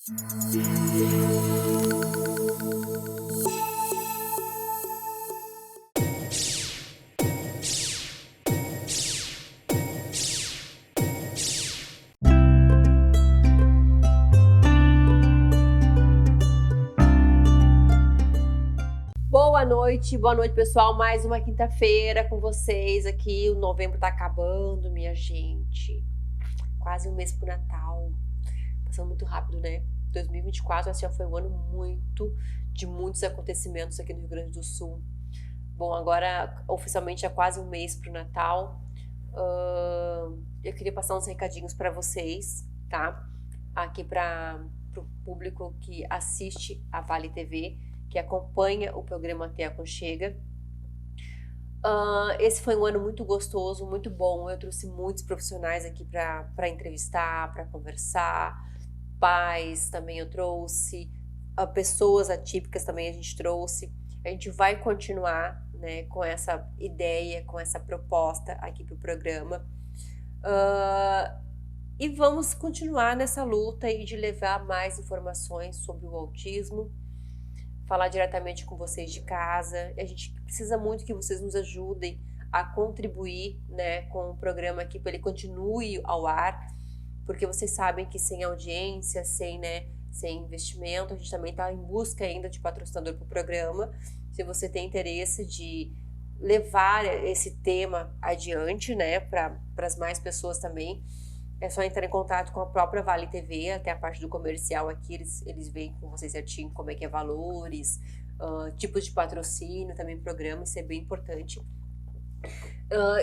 Boa noite pessoal, mais uma quinta-feira com vocês aqui, o novembro tá acabando, minha gente, quase um mês pro Natal, passando muito rápido, né? 2024 já foi um ano de muitos acontecimentos aqui no Rio Grande do Sul. Bom, agora oficialmente é quase um mês pro Natal, eu queria passar uns recadinhos para vocês, tá? Aqui para o público que assiste a Vale TV, que acompanha o programa Te Aconchega. Esse foi um ano muito gostoso, muito bom. Eu trouxe muitos profissionais aqui para entrevistar, para conversar. Pais também eu trouxe, pessoas atípicas também a gente trouxe. A gente vai continuar, né, com essa ideia, com essa proposta aqui para o programa. E vamos continuar nessa luta aí de levar mais informações sobre o autismo, falar diretamente com vocês de casa. A gente precisa muito que vocês nos ajudem a contribuir, né, com o programa aqui para ele continue ao ar, porque vocês sabem que sem audiência, sem investimento, a gente também está em busca ainda de patrocinador para o programa. Se você tem interesse de levar esse tema adiante, né, para as mais pessoas também, é só entrar em contato com a própria Vale TV, até a parte do comercial aqui, eles veem com vocês certinho como é que é valores, tipos de patrocínio, também programa, isso é bem importante.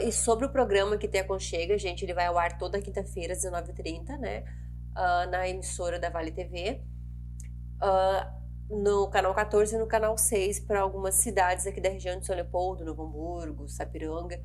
E sobre o programa que Te Aconchega, gente, ele vai ao ar toda quinta-feira, às 19h30, né, na emissora da Vale TV, no canal 14 e no canal 6, para algumas cidades aqui da região de São Leopoldo, Novo Hamburgo, Sapiranga,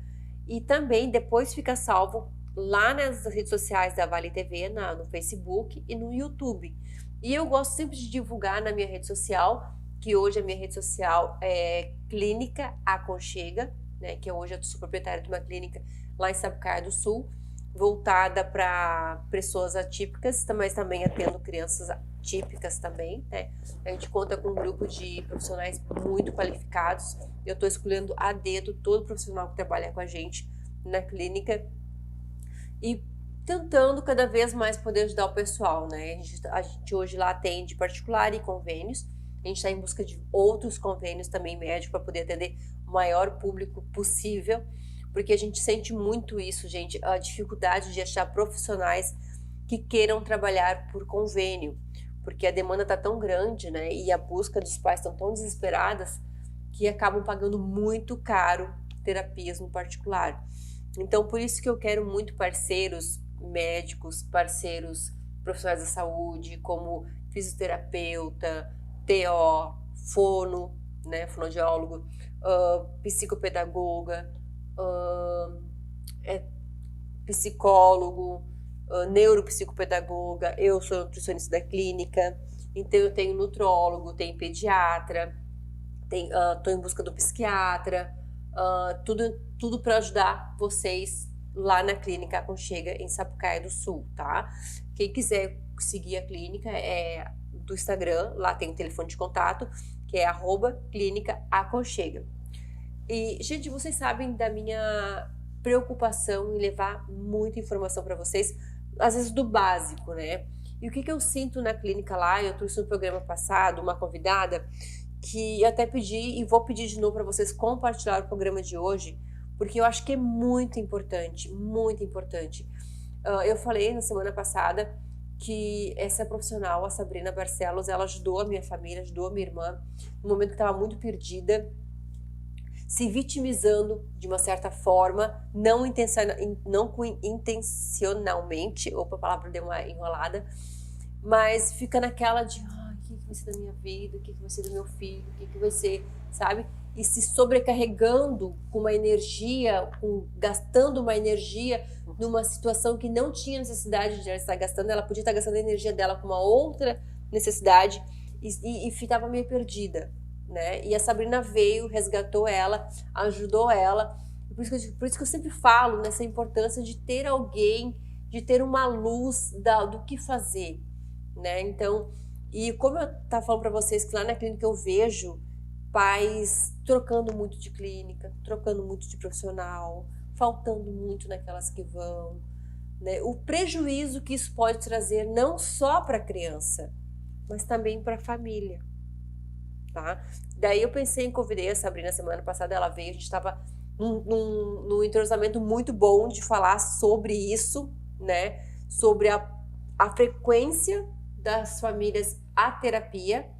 e também depois fica salvo lá nas redes sociais da Vale TV, no Facebook e no YouTube. E eu gosto sempre de divulgar na minha rede social, que hoje a minha rede social é Clínica Aconchega, né, que hoje eu sou proprietária de uma clínica lá em Sapucaia do Sul, voltada para pessoas atípicas, mas também atendo crianças típicas também, né? A gente conta com um grupo de profissionais muito qualificados. Eu estou escolhendo a dedo todo profissional que trabalha com a gente na clínica e tentando cada vez mais poder ajudar o pessoal, né? A gente hoje lá atende particular e convênios. A gente está em busca de outros convênios também médicos para poder atender o maior público possível, porque a gente sente muito isso, gente, a dificuldade de achar profissionais que queiram trabalhar por convênio, porque a demanda está tão grande, né? E a busca dos pais estão tão desesperadas que acabam pagando muito caro terapias no particular. Então, por isso que eu quero muito parceiros médicos, parceiros profissionais da saúde, como fisioterapeuta, TO, fono, né, fonoaudiólogo, psicopedagoga, psicólogo, neuropsicopedagoga. Eu sou nutricionista da clínica, então eu tenho nutrólogo, tenho pediatra, estou em busca do psiquiatra, tudo para ajudar vocês lá na Clínica Aconchega em Sapucaia do Sul, tá? Quem quiser seguir a clínica é do Instagram, lá tem o telefone de contato, que é @Clínica Aconchega. E, gente, vocês sabem da minha preocupação em levar muita informação para vocês, às vezes do básico, né? E o que eu sinto na clínica lá, eu trouxe no programa passado uma convidada que eu até pedi e vou pedir de novo para vocês compartilhar o programa de hoje, porque eu acho que é muito importante, muito importante. Eu falei na semana passada que essa profissional, a Sabrina Barcelos, ela ajudou a minha família, ajudou a minha irmã, no momento que estava muito perdida, se vitimizando de uma certa forma, não intencionalmente, opa, a palavra deu uma enrolada, mas fica naquela de, o que vai ser da minha vida, o que vai ser do meu filho, o que vai ser, sabe? E se sobrecarregando com uma energia, gastando uma energia numa situação que não tinha necessidade de ela estar gastando, ela podia estar gastando a energia dela com uma outra necessidade e estava meio perdida, né? E a Sabrina veio, resgatou ela, ajudou ela. Por isso que eu sempre falo nessa importância de ter alguém, de ter uma luz do que fazer, né? Então, E como eu estava falando para vocês que lá na clínica eu vejo pais trocando muito de clínica, trocando muito de profissional, faltando muito naquelas que vão, né? O prejuízo que isso pode trazer não só para a criança, mas também para a família, tá? Daí eu pensei em convidei a Sabrina semana passada, ela veio, a gente estava num entrosamento muito bom de falar sobre isso, né? Sobre a frequência das famílias à terapia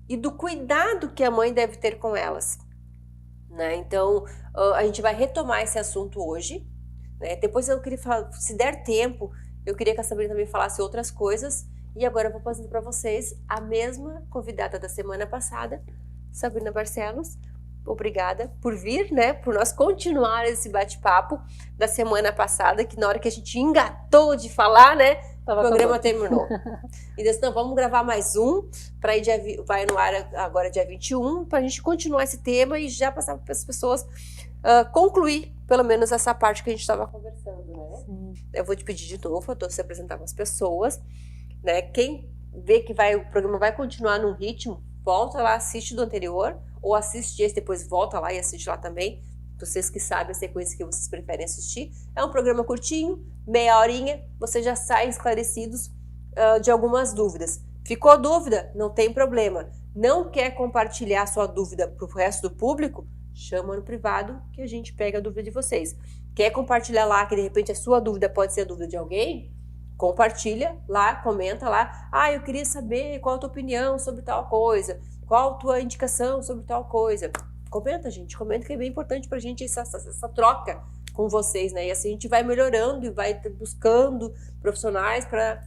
e do cuidado que a mãe deve ter com elas, né? Então, a gente vai retomar esse assunto hoje, né? Depois eu queria falar, se der tempo, eu queria que a Sabrina também falasse outras coisas. E agora eu vou passando para vocês a mesma convidada da semana passada, Sabrina Barcelos. Obrigada por vir, né? Por nós continuar esse bate-papo da semana passada, que na hora que a gente engatou de falar, né? O programa terminou. E disse, não, vamos gravar mais um, para ir vai no ar agora dia 21, para a gente continuar esse tema e já passar para as pessoas concluir, pelo menos, essa parte que a gente estava conversando, né? Sim. Eu vou te pedir de novo, para você apresentar para as pessoas, né? Quem vê que o programa vai continuar num ritmo, volta lá, assiste do anterior, ou assiste esse, depois volta lá e assiste lá também, vocês que sabem a sequência que vocês preferem assistir. É um programa curtinho, meia horinha, vocês já saem esclarecidos de algumas dúvidas. Ficou dúvida? Não tem problema. Não quer compartilhar sua dúvida para o resto do público? Chama no privado que a gente pega a dúvida de vocês. Quer compartilhar lá que de repente a sua dúvida pode ser a dúvida de alguém? Compartilha lá, comenta lá. Ah, eu queria saber qual a tua opinião sobre tal coisa. Qual a tua indicação sobre tal coisa. Comenta, gente. Comenta que é bem importante pra gente essa troca com vocês, né? E assim a gente vai melhorando e vai buscando profissionais para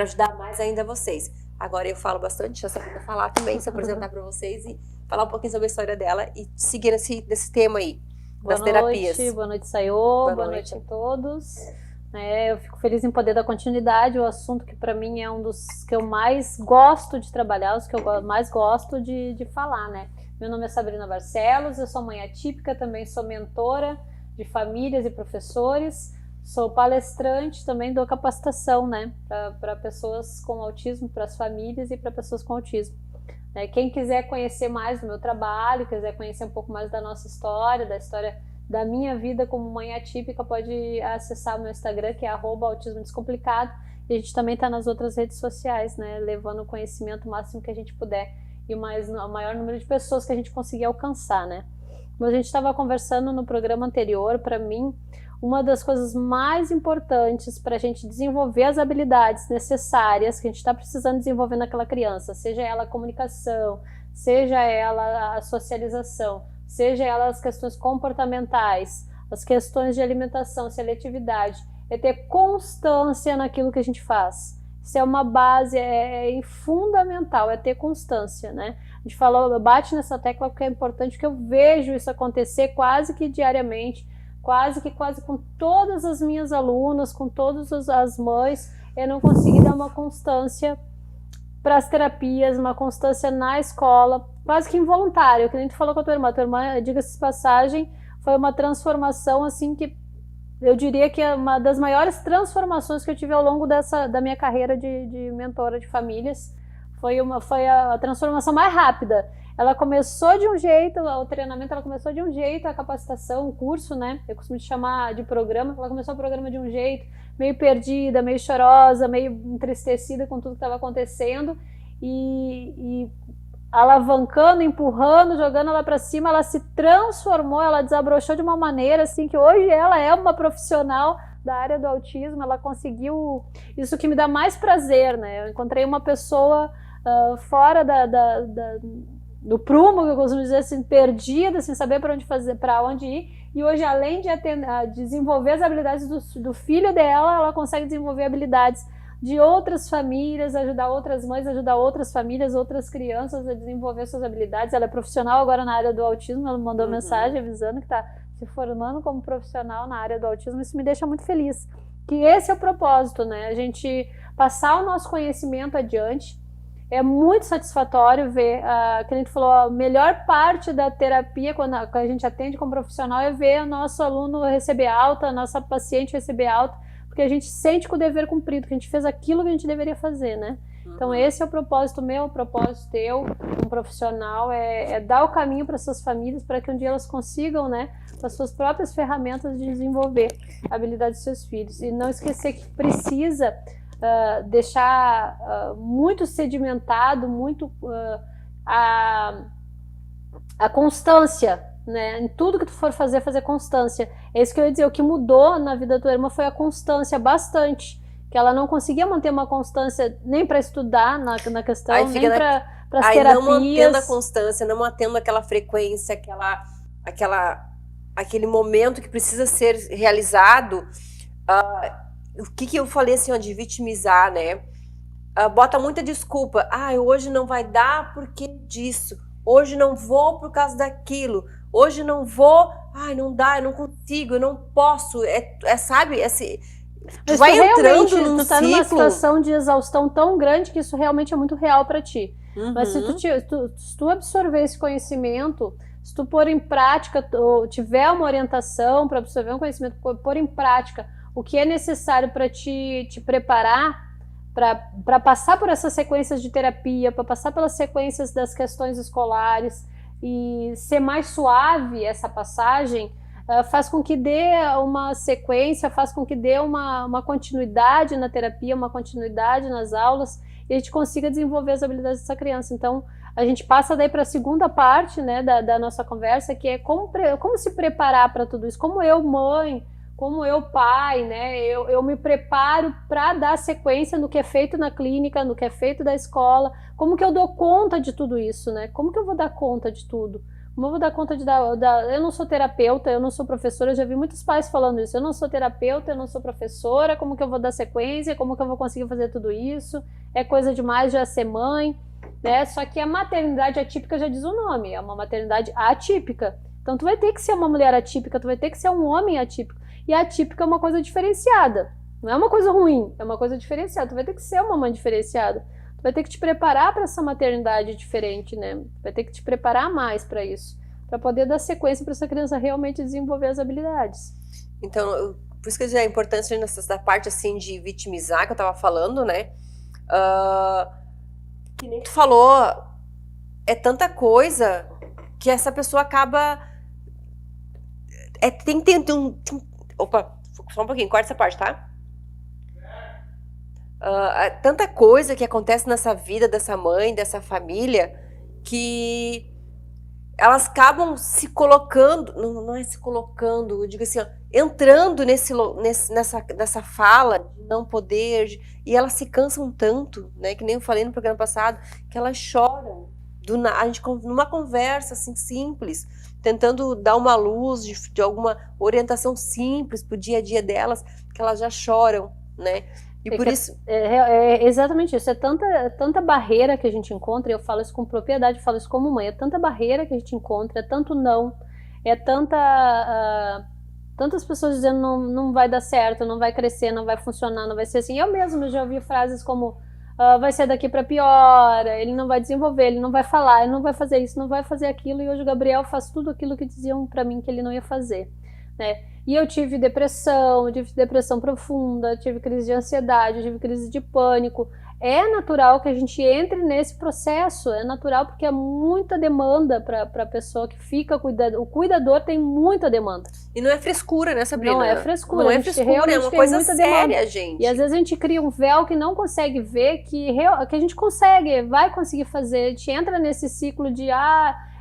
ajudar mais ainda vocês. Agora eu falo bastante, deixa a Sabrina falar também, se apresentar para vocês e falar um pouquinho sobre a história dela e seguir nesse tema aí, das terapias. Boa noite, Sayô. Boa noite a todos. Eu fico feliz em poder dar continuidade ao assunto que para mim é um dos que eu mais gosto de trabalhar, os que eu mais gosto de falar, né? Meu nome é Sabrina Barcelos, eu sou mãe atípica, também sou mentora de famílias e professores, sou palestrante, também dou capacitação, né, para pessoas com autismo, para as famílias e para pessoas com autismo. Quem quiser conhecer mais do meu trabalho, quiser conhecer um pouco mais da nossa história, da história da minha vida como mãe atípica, pode acessar o meu Instagram, que é @autismodescomplicado, e a gente também está nas outras redes sociais, né, levando o conhecimento o máximo que a gente puder e o maior número de pessoas que a gente conseguir alcançar, né. Como a gente estava conversando no programa anterior, para mim, uma das coisas mais importantes para a gente desenvolver as habilidades necessárias que a gente está precisando desenvolver naquela criança, seja ela a comunicação, seja ela a socialização, seja ela as questões comportamentais, as questões de alimentação, seletividade, é ter constância naquilo que a gente faz. Isso é uma base, é fundamental, é ter constância, né? A gente falou, bate nessa tecla porque é importante, porque eu vejo isso acontecer quase que diariamente, quase com todas as minhas alunas, com todas as mães, eu não consegui dar uma constância para as terapias, uma constância na escola, quase que involuntária. Que nem tu falou com a tua irmã, diga-se de passagem, foi uma transformação assim que eu diria que é uma das maiores transformações que eu tive ao longo da minha carreira de mentora de famílias. Foi a transformação mais rápida. Ela começou de um jeito, o treinamento ela começou de um jeito, a capacitação, o curso, né? Eu costumo chamar de programa. Ela começou o programa de um jeito, meio perdida, meio chorosa, meio entristecida com tudo que estava acontecendo e alavancando, empurrando, jogando ela para cima. Ela se transformou, ela desabrochou de uma maneira assim que hoje ela é uma profissional da área do autismo. Ela conseguiu isso que me dá mais prazer, né? Eu encontrei uma pessoa fora do prumo, que eu costumo dizer assim, perdida, sem saber para onde ir, e hoje, além de desenvolver as habilidades do filho dela, ela consegue desenvolver habilidades de outras famílias, ajudar outras mães, ajudar outras famílias, outras crianças a desenvolver suas habilidades. Ela é profissional agora na área do autismo, ela me mandou mensagem avisando que está se formando como profissional na área do autismo. Isso me deixa muito feliz, que esse é o propósito, né? A gente passar o nosso conhecimento adiante. É muito satisfatório ver, que a gente falou, a melhor parte da terapia, quando a gente atende como profissional, é ver o nosso aluno receber alta, a nossa paciente receber alta, porque a gente sente com o dever cumprido, que a gente fez aquilo que a gente deveria fazer, né? Então esse é o propósito meu, o propósito teu, um profissional, é dar o caminho para suas famílias, para que um dia elas consigam, né, com as suas próprias ferramentas de desenvolver a habilidade dos seus filhos. E não esquecer que precisa deixar muito sedimentado, muito a constância, né? Em tudo que tu for fazer constância. É isso que eu ia dizer, o que mudou na vida da tua irmã foi a constância, bastante. Que ela não conseguia manter uma constância nem para estudar na questão, nem para as terapias. Não mantendo a constância, não mantendo aquela frequência, aquele momento que precisa ser realizado. O que eu falei assim, de vitimizar, né? Bota muita desculpa. Hoje não vai dar porque disso. Hoje não vou por causa daquilo. Hoje não vou. Não dá, eu não consigo, eu não posso. Sabe? Tu vai entrando num tu tá ciclo. Numa situação de exaustão tão grande que isso realmente é muito real para ti. Mas se tu absorver esse conhecimento, se tu pôr em prática, ou tiver uma orientação para absorver um conhecimento, pôr em prática o que é necessário para te preparar para passar por essas sequências de terapia, para passar pelas sequências das questões escolares e ser mais suave essa passagem, faz com que dê uma sequência, faz com que dê uma continuidade na terapia, uma continuidade nas aulas, e a gente consiga desenvolver as habilidades dessa criança. Então, a gente passa daí para a segunda parte, né, da nossa conversa, que é como se preparar para tudo isso, como eu, mãe, como eu, pai, né, eu me preparo para dar sequência no que é feito na clínica, no que é feito da escola, como que eu dou conta de tudo isso, né, como que eu vou dar conta de tudo? Como eu vou dar conta eu não sou terapeuta, eu não sou professora, eu já vi muitos pais falando isso, eu não sou terapeuta, eu não sou professora, como que eu vou dar sequência, como que eu vou conseguir fazer tudo isso, é coisa demais já ser mãe, né, só que a maternidade atípica já diz o nome, é uma maternidade atípica, então tu vai ter que ser uma mulher atípica, tu vai ter que ser um homem atípico, e atípica é uma coisa diferenciada, não é uma coisa ruim, é uma coisa diferenciada, tu vai ter que ser uma mãe diferenciada, vai ter que te preparar para essa maternidade diferente, né? Vai ter que te preparar mais para isso, para poder dar sequência para essa criança realmente desenvolver as habilidades. Então, por isso que a importância nessa parte assim de vitimizar que eu tava falando, né? Que nem tu falou, é tanta coisa que essa pessoa acaba tem que ter opa, só um pouquinho, corta essa parte, tá? Tanta coisa que acontece nessa vida dessa mãe, dessa família, que elas acabam se colocando, não é se colocando, eu digo assim, entrando nessa fala de não poder, e elas se cansam tanto, né, que nem eu falei no programa passado, que elas choram, a gente numa conversa assim simples, tentando dar uma luz de alguma orientação simples para o dia a dia delas, que elas já choram, né? E por isso... É exatamente isso, é tanta barreira que a gente encontra, e eu falo isso com propriedade, eu falo isso como mãe, é tanta barreira que a gente encontra, é tanto não, é tantas pessoas dizendo não vai dar certo, não vai crescer, não vai funcionar, não vai ser assim. Eu mesma já ouvi frases como vai ser daqui para pior, ele não vai desenvolver, ele não vai falar, ele não vai fazer isso, não vai fazer aquilo, e hoje o Gabriel faz tudo aquilo que diziam para mim que ele não ia fazer, né? E eu tive depressão profunda, tive crise de ansiedade, tive crise de pânico. É natural que a gente entre nesse processo, é natural porque é muita demanda para a pessoa que fica cuidando. O cuidador tem muita demanda. E não é frescura, né, Sabrina? Não é frescura. Não é frescura, é uma coisa séria, gente. E às vezes a gente cria um véu que não consegue ver, que a gente vai conseguir fazer. A gente entra nesse ciclo de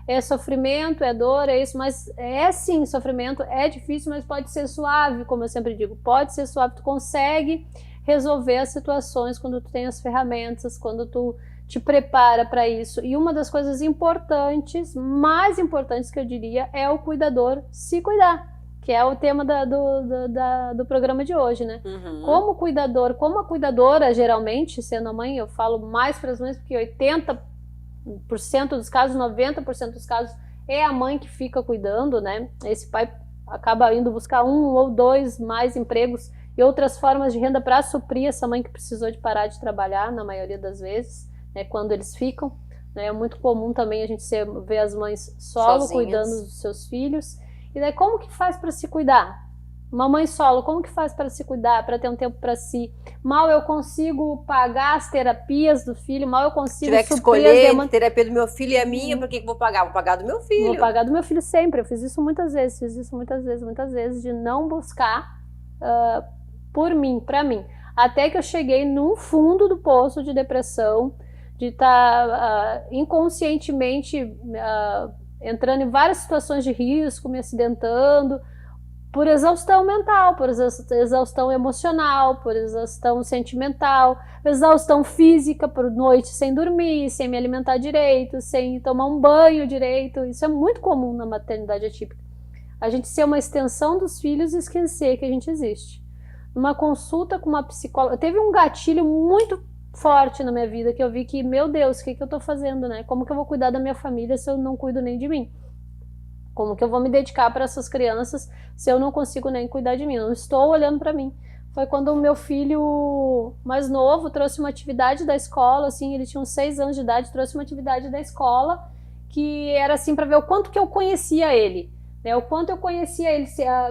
é sofrimento, é dor, é isso, mas é sim sofrimento, é difícil, mas pode ser suave, como eu sempre digo, pode ser suave, tu consegue resolver as situações quando tu tem as ferramentas, quando tu te prepara para isso. E uma das coisas importantes, mais importantes que eu diria, é o cuidador se cuidar, que é o tema do programa de hoje, né? Como a cuidadora, geralmente, sendo a mãe, eu falo mais para as mães, porque 80% dos casos, 90% dos casos é a mãe que fica cuidando, né? Esse pai acaba indo buscar 1 ou 2 mais empregos e outras formas de renda para suprir essa mãe que precisou de parar de trabalhar, na maioria das vezes, né, quando eles ficam, né? É muito comum também a gente ver as mães solo, sozinhas, cuidando dos seus filhos. E daí como que faz para se cuidar? Uma mãe solo, como que faz para se cuidar, para ter um tempo para si? Mal eu consigo pagar as terapias do filho, mal eu consigo tiver que escolher a terapia do meu filho e a minha, por que eu vou pagar? Vou pagar do meu filho. Vou pagar do meu filho sempre. Eu fiz isso muitas vezes, de não buscar por mim, para mim. Até que eu cheguei no fundo do poço de depressão, de estar inconscientemente entrando em várias situações de risco, me acidentando, por exaustão mental, por exaustão emocional, por exaustão sentimental, exaustão física, por noite sem dormir, sem me alimentar direito, sem tomar um banho direito. Isso é muito comum na maternidade atípica. A gente ser uma extensão dos filhos e esquecer que a gente existe. Numa consulta com uma psicóloga, teve um gatilho muito forte na minha vida, que eu vi que, meu Deus, o que eu tô fazendo, né? Como que eu vou cuidar da minha família se eu não cuido nem de mim? Como que eu vou me dedicar para essas crianças se eu não consigo nem cuidar de mim? Eu não estou olhando para mim. Foi quando o meu filho mais novo trouxe uma atividade da escola, assim, ele tinha uns 6 anos de idade, trouxe uma atividade da escola que era assim para ver o quanto que eu conhecia ele, né? O quanto eu conhecia ele,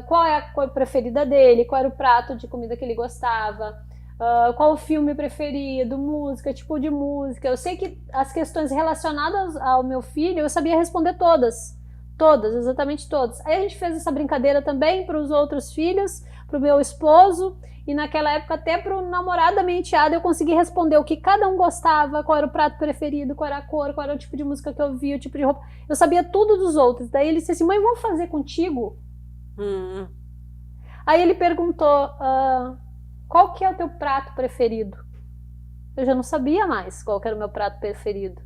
qual é a cor preferida dele, qual era o prato de comida que ele gostava, qual o filme preferido, música, tipo de música. Eu sei que as questões relacionadas ao meu filho eu sabia responder todas, exatamente todas. Aí a gente fez essa brincadeira também para os outros filhos, para o meu esposo, e naquela época até para o namorado da minha enteada eu consegui responder o que cada um gostava, qual era o prato preferido, qual era a cor, qual era o tipo de música que eu ouvia, o tipo de roupa. Eu sabia tudo dos outros. Daí ele disse assim, mãe, vamos fazer contigo? Aí ele perguntou, qual que é o teu prato preferido? Eu já não sabia mais qual que era o meu prato preferido.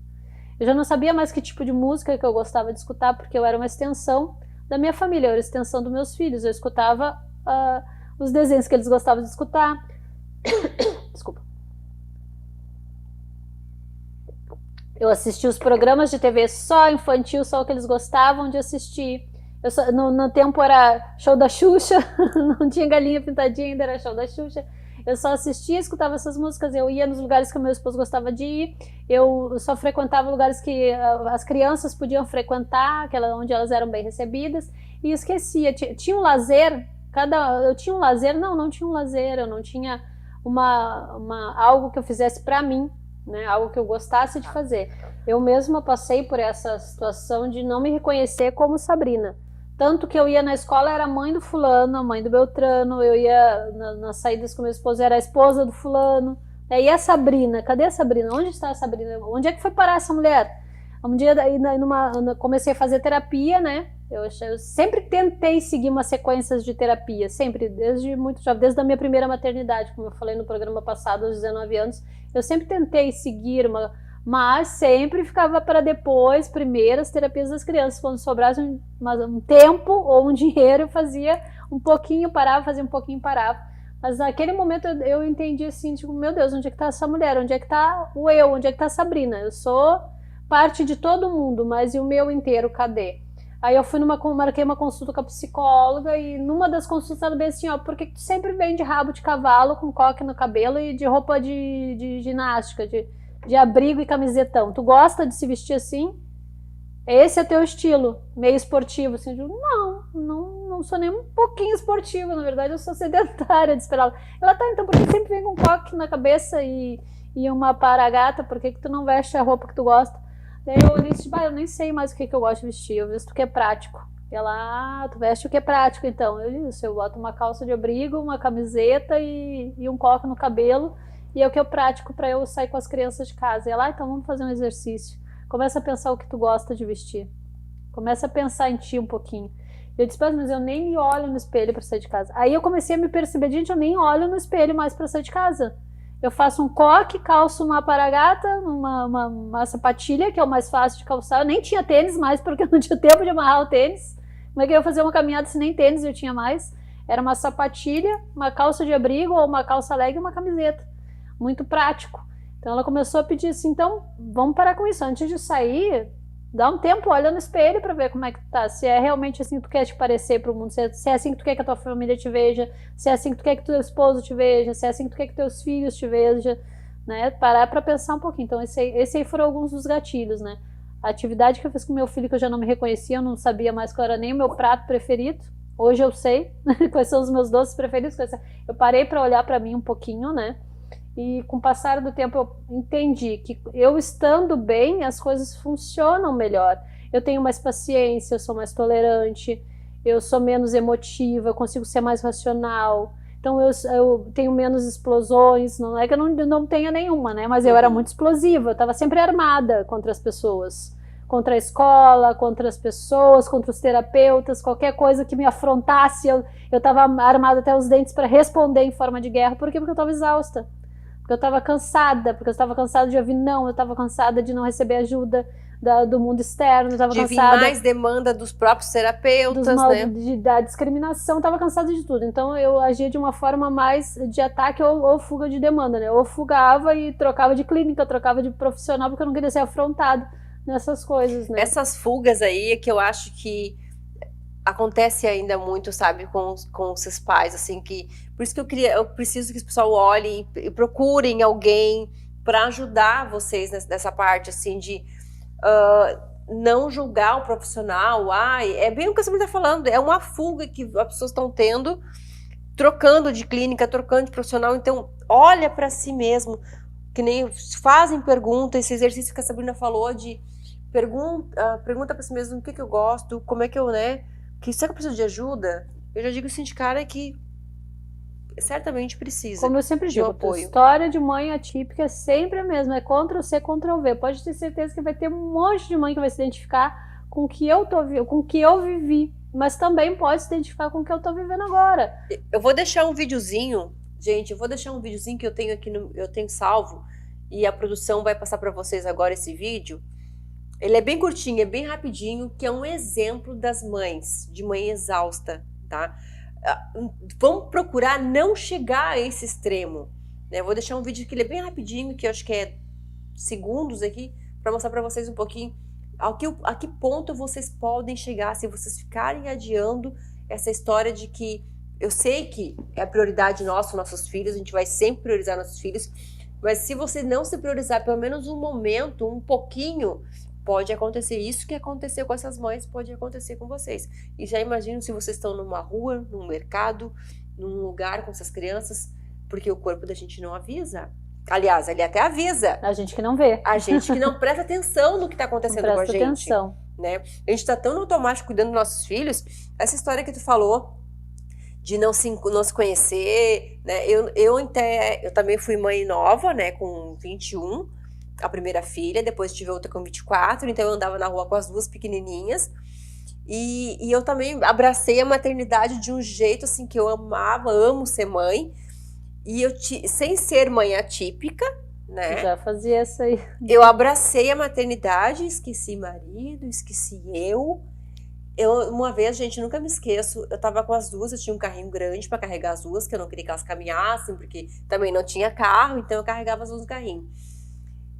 Eu já não sabia mais que tipo de música que eu gostava de escutar, porque eu era uma extensão da minha família, eu era a extensão dos meus filhos. Eu escutava os desenhos que eles gostavam de escutar. Desculpa. Eu assistia os programas de TV só infantil, só o que eles gostavam de assistir. No tempo era show da Xuxa, não tinha Galinha Pintadinha, ainda era show da Xuxa. Eu só assistia, escutava essas músicas, eu ia nos lugares que o meu esposo gostava de ir, eu só frequentava lugares que as crianças podiam frequentar, onde elas eram bem recebidas, e esquecia. Tinha um lazer, eu tinha um lazer? Não tinha um lazer, eu não tinha algo que eu fizesse para mim, né? Algo que eu gostasse de fazer. Eu mesma passei por essa situação de não me reconhecer como Sabrina. Tanto que eu ia na escola, era a mãe do fulano, a mãe do Beltrano, eu ia nas saídas com meu esposo, era a esposa do fulano. E a Sabrina? Cadê a Sabrina? Onde está a Sabrina? Onde é que foi parar essa mulher? Um dia comecei a fazer terapia, né? Eu sempre tentei seguir umas sequências de terapia, sempre, desde a minha primeira maternidade, como eu falei no programa passado, aos 19 anos, eu sempre tentei seguir mas sempre ficava para depois, primeiro, as terapias das crianças. Quando sobrasse um tempo ou um dinheiro, eu fazia um pouquinho, parava, fazia um pouquinho, parava. Mas naquele momento eu entendi assim, tipo, meu Deus, onde é que tá essa mulher? Onde é que tá o eu? Onde é que tá a Sabrina? Eu sou parte de todo mundo, mas e o meu inteiro, cadê? Aí eu marquei uma consulta com a psicóloga, e numa das consultas ela disse assim, ó, por que tu sempre vem de rabo de cavalo, com coque no cabelo e de roupa de ginástica, de abrigo e camisetão? Tu gosta de se vestir assim? Esse é teu estilo, meio esportivo? Assim, eu digo, não sou nem um pouquinho esportiva, na verdade eu sou sedentária, disse pra ela. Tá, então por que sempre vem com coque na cabeça e uma paragata? Por que tu não veste a roupa que tu gosta? Daí eu disse, eu nem sei mais o que eu gosto de vestir, eu visto o que é prático. Ela, tu veste o que é prático então? Eu disse, eu boto uma calça de abrigo, uma camiseta e um coque no cabelo, e é o que eu prático para eu sair com as crianças de casa. E ela, então vamos fazer um exercício. Começa a pensar o que tu gosta de vestir. Começa a pensar em ti um pouquinho. Eu disse, mas eu nem me olho no espelho para sair de casa. Aí eu comecei a me perceber, gente, eu nem olho no espelho mais para sair de casa. Eu faço um coque, calço uma paragata, uma sapatilha, que é o mais fácil de calçar. Eu nem tinha tênis mais, porque eu não tinha tempo de amarrar o tênis. Como é que eu ia fazer uma caminhada se nem tênis eu tinha mais? Era uma sapatilha, uma calça de abrigo, ou uma calça leg e uma camiseta. Muito prático. Então ela começou a pedir assim, então vamos parar com isso. Antes de sair, dá um tempo, olha no espelho para ver como é que tu tá. Se é realmente assim que tu quer te parecer pro mundo, se é assim que tu quer que a tua família te veja, se é assim que tu quer que teu esposo te veja, se é assim que tu quer que teus filhos te vejam, né? Parar para pensar um pouquinho. Então esse aí foram alguns dos gatilhos, né? A atividade que eu fiz com meu filho, que eu já não me reconhecia, eu não sabia mais qual era nem o meu prato preferido. Hoje eu sei quais são os meus doces preferidos. Eu parei para olhar para mim um pouquinho, né? E com o passar do tempo eu entendi que eu estando bem, as coisas funcionam melhor. Eu tenho mais paciência, eu sou mais tolerante, eu sou menos emotiva, eu consigo ser mais racional. Então eu tenho menos explosões, não é que eu não tenha nenhuma, né? Mas eu era muito explosiva, eu estava sempre armada contra as pessoas. Contra a escola, contra as pessoas, contra os terapeutas, qualquer coisa que me afrontasse, eu estava armada até os dentes para responder em forma de guerra. Por quê? Porque eu estava exausta. Porque eu estava cansada, porque eu estava cansada de ouvir não, eu estava cansada de não receber ajuda do mundo externo, eu estava cansada... De vir mais demanda dos próprios terapeutas, né? Da discriminação, eu estava cansada de tudo. Então eu agia de uma forma mais de ataque ou fuga de demanda, né? Eu fugava e trocava de clínica, trocava de profissional, porque eu não queria ser afrontada nessas coisas, né? Essas fugas aí é que eu acho que acontece ainda muito, sabe, com esses pais, assim, que... Por isso que eu preciso que o pessoal olhe e procurem alguém para ajudar vocês nessa parte, assim, de não julgar o profissional. É bem o que a Sabrina está falando, é uma fuga que as pessoas estão tendo, trocando de clínica, trocando de profissional. Então, olha para si mesmo, que nem fazem pergunta, esse exercício que a Sabrina falou de pergunta para si mesmo o que eu gosto, como é que eu, né? Será que eu preciso de ajuda? Eu já digo assim de cara que certamente precisa. Como eu sempre digo, a história de mãe atípica é sempre a mesma, é Ctrl+C, Ctrl+V. Pode ter certeza que vai ter um monte de mãe que vai se identificar com o que eu vivi, mas também pode se identificar com o que eu tô vivendo agora. Eu vou deixar um videozinho, gente, que eu tenho aqui, eu tenho salvo, e a produção vai passar para vocês agora esse vídeo. Ele é bem curtinho, é bem rapidinho, que é um exemplo das mães, de mãe exausta, tá? Vamos procurar não chegar a esse extremo, né? Eu vou deixar um vídeo que ele é bem rapidinho, que eu acho que é segundos aqui, para mostrar para vocês um pouquinho a que ponto vocês podem chegar se vocês ficarem adiando essa história de que eu sei que é a prioridade nossa, nossos filhos, a gente vai sempre priorizar nossos filhos, mas se você não se priorizar pelo menos um momento, um pouquinho, pode acontecer isso que aconteceu com essas mães, pode acontecer com vocês. E já imagino se vocês estão numa rua, num mercado, num lugar com essas crianças, porque o corpo da gente não avisa. Aliás, ele até avisa. A gente que não vê. A gente que não presta atenção no que está acontecendo com a gente. Presta atenção. Né? A gente está tão no automático cuidando dos nossos filhos. Essa história que tu falou de não se conhecer, né? Eu também fui mãe nova, né? Com 21. A primeira filha, depois tive outra com 24, então eu andava na rua com as duas pequenininhas, e eu também abracei a maternidade de um jeito assim que eu amo ser mãe, e sem ser mãe atípica, né? Já fazia isso aí. Eu abracei a maternidade, esqueci marido, esqueci eu. Uma vez, gente, nunca me esqueço, eu tava com as duas, eu tinha um carrinho grande para carregar as duas, que eu não queria que elas caminhassem, porque também não tinha carro, então eu carregava as duas no carrinho.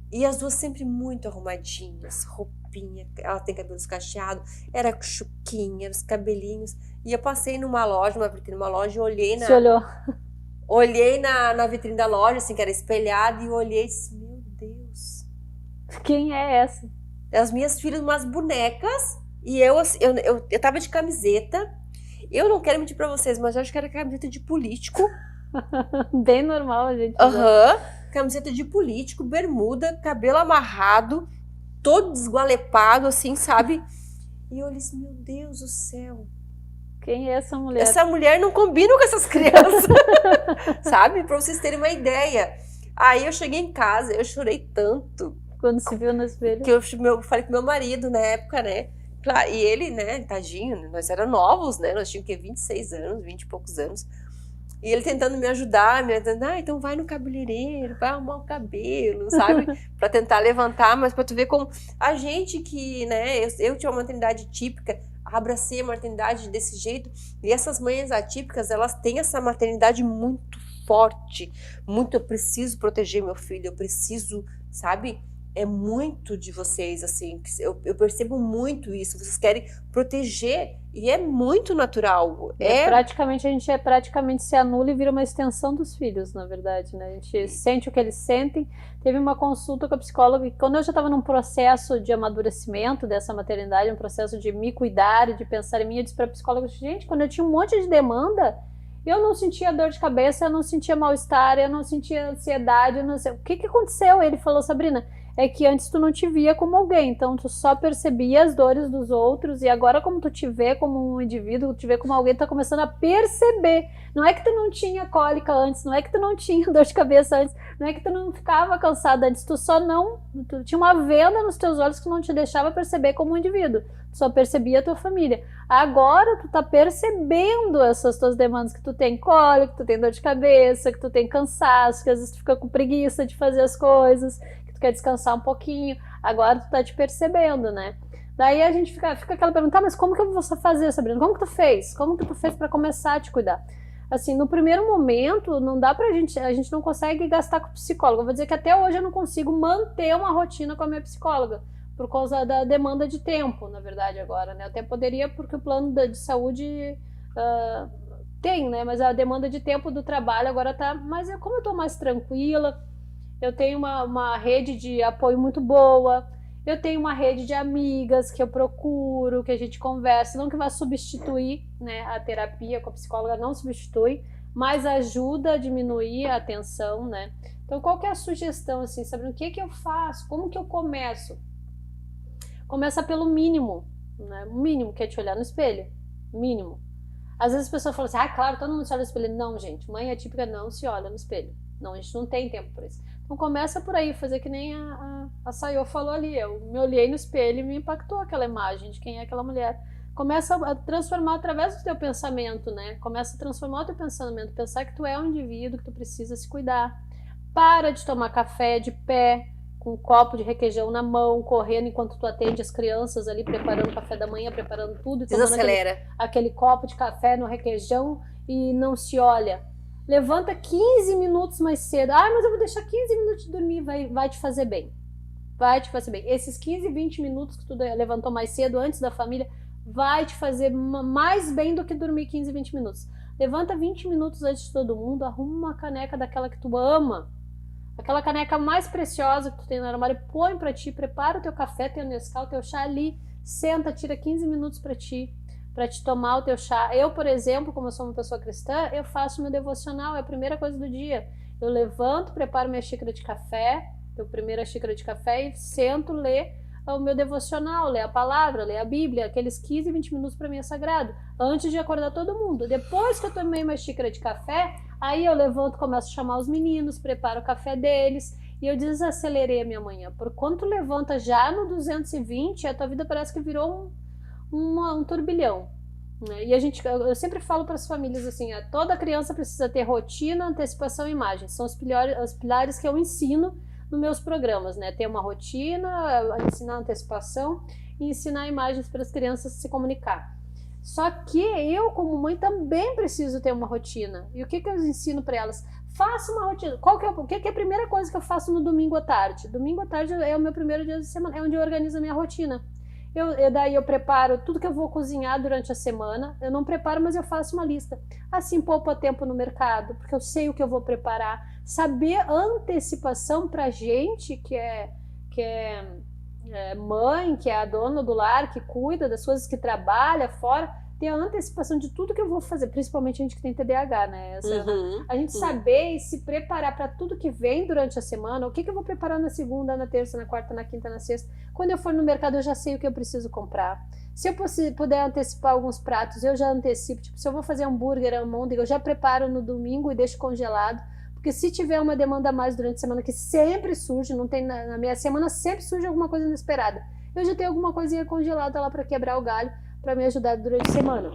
E as duas sempre muito arrumadinhas, roupinha, ela tem cabelos cacheados, era chuquinha, os cabelinhos. E eu passei numa vitrine de uma loja, e olhei Você olhou? Olhei na vitrine da loja, assim, que era espelhada, e olhei e disse, meu Deus. Quem é essa? As minhas filhas, umas bonecas, e eu tava de camiseta. Eu não quero mentir pra vocês, mas eu acho que era camiseta de político. Bem normal, gente. Camiseta de político, bermuda, cabelo amarrado, todo desgualepado, assim, sabe? E eu olhei assim, meu Deus do céu. Quem é essa mulher? Essa mulher não combina com essas crianças, sabe? Pra vocês terem uma ideia. Aí eu cheguei em casa, eu chorei tanto. Quando se viu no espelho? Que eu falei com meu marido na época, né? Claro, e ele, né, tadinho, nós éramos novos, né? Nós tínhamos o quê? 26 anos, 20 e poucos anos. E ele tentando me ajudar, então vai no cabeleireiro, vai arrumar o cabelo, sabe? Pra tentar levantar, mas pra tu ver como a gente que, né, eu tinha uma maternidade típica, abracei a maternidade desse jeito, e essas mães atípicas, elas têm essa maternidade muito forte, eu preciso proteger meu filho, eu preciso, sabe? é muito de vocês, assim, eu percebo muito isso, vocês querem proteger, e é muito natural. Praticamente, a gente praticamente se anula e vira uma extensão dos filhos, na verdade, né? A gente sente o que eles sentem. Teve uma consulta com a psicóloga, e quando eu já estava num processo de amadurecimento dessa maternidade, um processo de me cuidar e de pensar em mim, eu disse para a psicóloga, gente, quando eu tinha um monte de demanda, eu não sentia dor de cabeça, eu não sentia mal-estar, eu não sentia ansiedade, eu não sei. O que aconteceu? Ele falou, Sabrina, é que antes tu não te via como alguém, então tu só percebia as dores dos outros, e agora como tu te vê como um indivíduo, te vê como alguém, tu tá começando a perceber. Não é que tu não tinha cólica antes, não é que tu não tinha dor de cabeça antes, não é que tu não ficava cansada antes, tu tinha uma venda nos teus olhos que não te deixava perceber como um indivíduo, tu só percebia a tua família. Agora tu tá percebendo essas tuas demandas, que tu tem cólica, que tu tem dor de cabeça, que tu tem cansaço, que às vezes tu fica com preguiça de fazer as coisas, tu quer descansar um pouquinho, agora tu tá te percebendo, né? Daí a gente fica aquela pergunta, mas como que eu vou fazer, Sabrina? Como que tu fez? Como que tu fez para começar a te cuidar? Assim, no primeiro momento, não dá pra gente, a gente não consegue gastar com psicóloga. Eu vou dizer que até hoje eu não consigo manter uma rotina com a minha psicóloga, por causa da demanda de tempo, na verdade, agora, né? Eu até poderia, porque o plano de saúde tem, né? Mas a demanda de tempo do trabalho agora tá... Mas como eu tô mais tranquila, eu tenho uma rede de apoio muito boa, eu tenho uma rede de amigas que eu procuro, que a gente conversa, não que vai substituir, né, a terapia com a psicóloga, não substitui, mas ajuda a diminuir a tensão, né? Então, qual que é a sugestão, assim, Sabrina, o que eu faço? Como que eu começo? Começa pelo mínimo, né? O mínimo que é te olhar no espelho, mínimo. Às vezes as pessoas falam assim, claro, todo mundo se olha no espelho. Não, gente, mãe atípica não se olha no espelho. Não, a gente não tem tempo por isso. Então começa por aí, fazer que nem a Sayô falou ali. Eu me olhei no espelho e me impactou aquela imagem de quem é aquela mulher. Começa a transformar através do teu pensamento, né? Começa a transformar o teu pensamento, pensar que tu é um indivíduo, que tu precisa se cuidar. Para de tomar café de pé, com um copo de requeijão na mão, correndo enquanto tu atende as crianças ali, preparando o café da manhã, preparando tudo. E desacelera. Aquele copo de café no requeijão e não se olha. Levanta 15 minutos mais cedo. Mas eu vou deixar 15 minutos de dormir, vai te fazer bem. Vai te fazer bem. Esses 15, 20 minutos que tu levantou mais cedo, antes da família, vai te fazer mais bem do que dormir 15, 20 minutos. Levanta 20 minutos antes de todo mundo, arruma uma caneca daquela que tu ama. Aquela caneca mais preciosa que tu tem no armário, põe pra ti, prepara o teu café, teu Nescau, teu chá ali, senta, tira 15 minutos pra ti tomar o teu chá. Eu, por exemplo, como eu sou uma pessoa cristã, eu faço meu devocional, é a primeira coisa do dia. Eu levanto, preparo minha xícara de café, a primeira xícara de café, e sento, ler o meu devocional, ler a palavra, ler a Bíblia, aqueles 15, 20 minutos para mim é sagrado, antes de acordar todo mundo. Depois que eu tomei uma xícara de café, aí eu levanto, começo a chamar os meninos, preparo o café deles, e eu desacelerei a minha manhã. Por quando tu levanta já no 220, a tua vida parece que virou um turbilhão. Né? E eu sempre falo para as famílias assim, toda criança precisa ter rotina, antecipação e imagem. São os pilares que eu ensino nos meus programas, né? Ter uma rotina, ensinar antecipação e ensinar imagens para as crianças se comunicar. Só que eu, como mãe, também preciso ter uma rotina. E o que eu ensino para elas? Faça uma rotina. O que é a primeira coisa que eu faço no domingo à tarde? Domingo à tarde é o meu primeiro dia de semana, é onde eu organizo a minha rotina. Daí eu preparo tudo que eu vou cozinhar durante a semana. Eu não preparo, mas eu faço uma lista. Assim poupa tempo no mercado, porque eu sei o que eu vou preparar. Saber antecipação pra gente que é mãe, que é a dona do lar, que cuida das coisas, que trabalha fora, ter a antecipação de tudo que eu vou fazer, principalmente a gente que tem TDAH, né? A gente saber e se preparar para tudo que vem durante a semana, o que eu vou preparar na segunda, na terça, na quarta, na quinta, na sexta. Quando eu for no mercado, eu já sei o que eu preciso comprar. Se eu puder antecipar alguns pratos, eu já antecipo. Tipo, se eu vou fazer hambúrguer, almôndega, eu já preparo no domingo e deixo congelado. Porque se tiver uma demanda a mais durante a semana, que sempre surge, não tem na minha semana, sempre surge alguma coisa inesperada. Eu já tenho alguma coisinha congelada lá para quebrar o galho, para me ajudar durante a semana.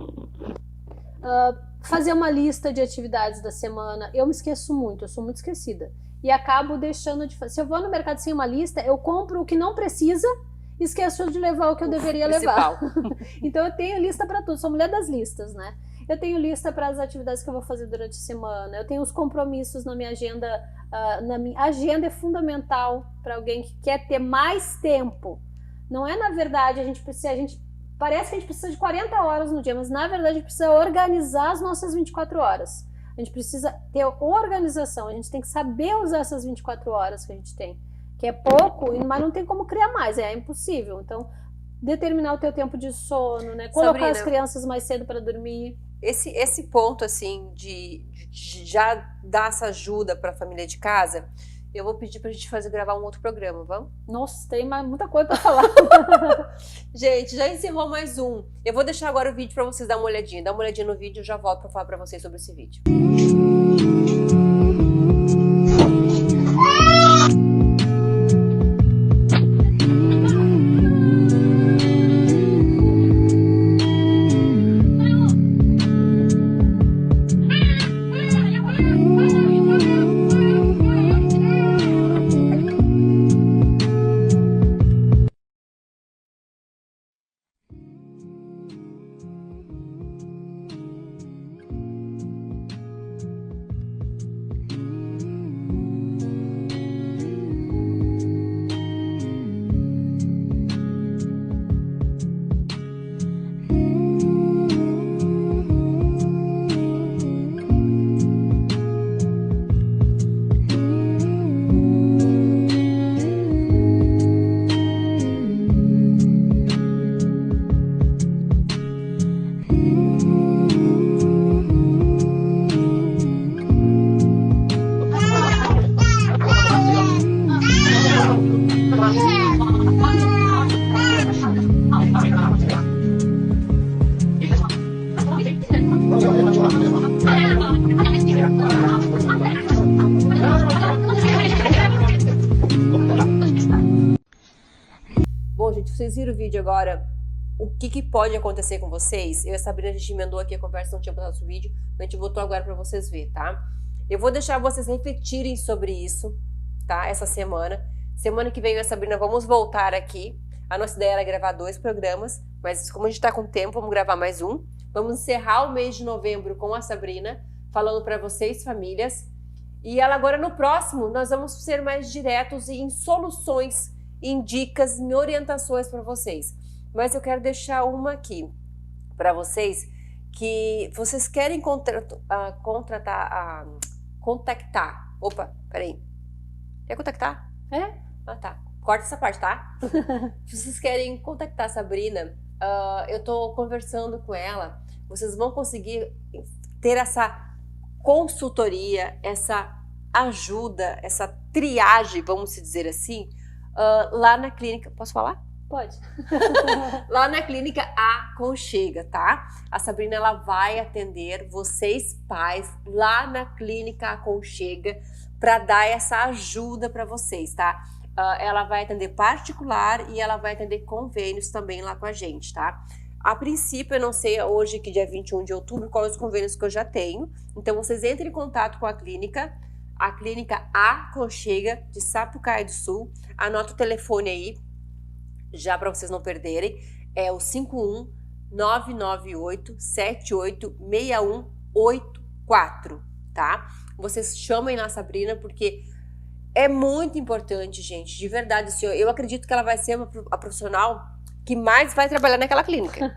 Fazer uma lista de atividades da semana. Eu me esqueço muito, eu sou muito esquecida. E acabo deixando de fazer. Se eu vou no mercado sem uma lista, eu compro o que não precisa e esqueço de levar o que eu deveria levar. Então eu tenho lista para tudo, sou mulher das listas, né? Eu tenho lista para as atividades que eu vou fazer durante a semana, eu tenho os compromissos na minha agenda. Na minha agenda é fundamental para alguém que quer ter mais tempo. Não é, na verdade, parece que a gente precisa de 40 horas no dia, mas na verdade a gente precisa organizar as nossas 24 horas. A gente precisa ter organização, a gente tem que saber usar essas 24 horas que a gente tem, que é pouco, mas não tem como criar mais, é impossível. Então, determinar o teu tempo de sono, né? Colocar Sabrina, as crianças mais cedo para dormir. Esse ponto, assim, de já dar essa ajuda para a família de casa, eu vou pedir pra gente gravar um outro programa, vamos? Nossa, tem muita coisa pra falar. Gente, já encerrou mais um. Eu vou deixar agora o vídeo pra vocês dar uma olhadinha. Dá uma olhadinha no vídeo e eu já volto pra falar pra vocês sobre esse vídeo. Bom, gente, vocês viram o vídeo agora, o que pode acontecer com vocês? Eu e a Sabrina, a gente emendou aqui a conversa, não tinha passado o vídeo, mas a gente botou agora pra vocês verem, tá? Eu vou deixar vocês refletirem sobre isso, tá? Essa semana. Semana que vem eu e a Sabrina vamos voltar aqui. A nossa ideia era gravar 2 programas, mas como a gente tá com tempo, vamos gravar mais um. Vamos encerrar o mês de novembro com a Sabrina, falando pra vocês, famílias. E ela agora no próximo, nós vamos ser mais diretos em soluções, em dicas, em orientações para vocês. Mas eu quero deixar uma aqui para vocês, que vocês querem contactar. Opa, peraí. Quer contactar? É? Ah, tá. Corta essa parte, tá? Se vocês querem contactar a Sabrina, eu tô conversando com ela, vocês vão conseguir ter essa consultoria, essa ajuda, essa triagem, vamos dizer assim, lá na clínica. Posso falar? Pode. Lá na clínica Aconchega, tá? A Sabrina, ela vai atender vocês pais lá na clínica Aconchega para dar essa ajuda para vocês, tá? Ela vai atender particular e ela vai atender convênios também lá com a gente, tá? A princípio, eu não sei hoje, que dia 21 de outubro, quais os convênios que eu já tenho. Então, vocês entrem em contato com a clínica Aconchega de Sapucaí do Sul. Anota o telefone aí, já para vocês não perderem. É o 51998786184, tá? Vocês chamem lá a Sabrina, porque é muito importante, gente, de verdade. Assim, eu acredito que ela vai ser a profissional que mais vai trabalhar naquela clínica.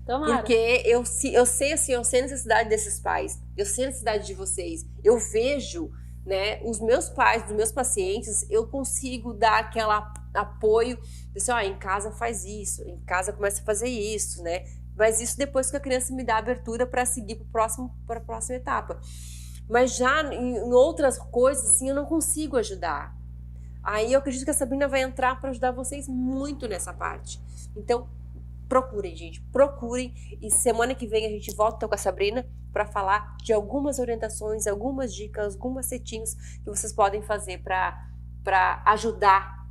Tomara. Porque eu sei assim, eu sei a necessidade desses pais, eu sei a necessidade de vocês, eu vejo, né, os meus pais, dos meus pacientes, eu consigo dar aquele apoio, assim, em casa faz isso, em casa começa a fazer isso, né, mas isso depois que a criança me dá abertura para seguir para a próxima etapa. Mas já em outras coisas, assim, eu não consigo ajudar. Aí eu acredito que a Sabrina vai entrar para ajudar vocês muito nessa parte. Então, procurem, gente, procurem. E semana que vem a gente volta com a Sabrina para falar de algumas orientações, algumas dicas, algumas setinhos que vocês podem fazer para ajudar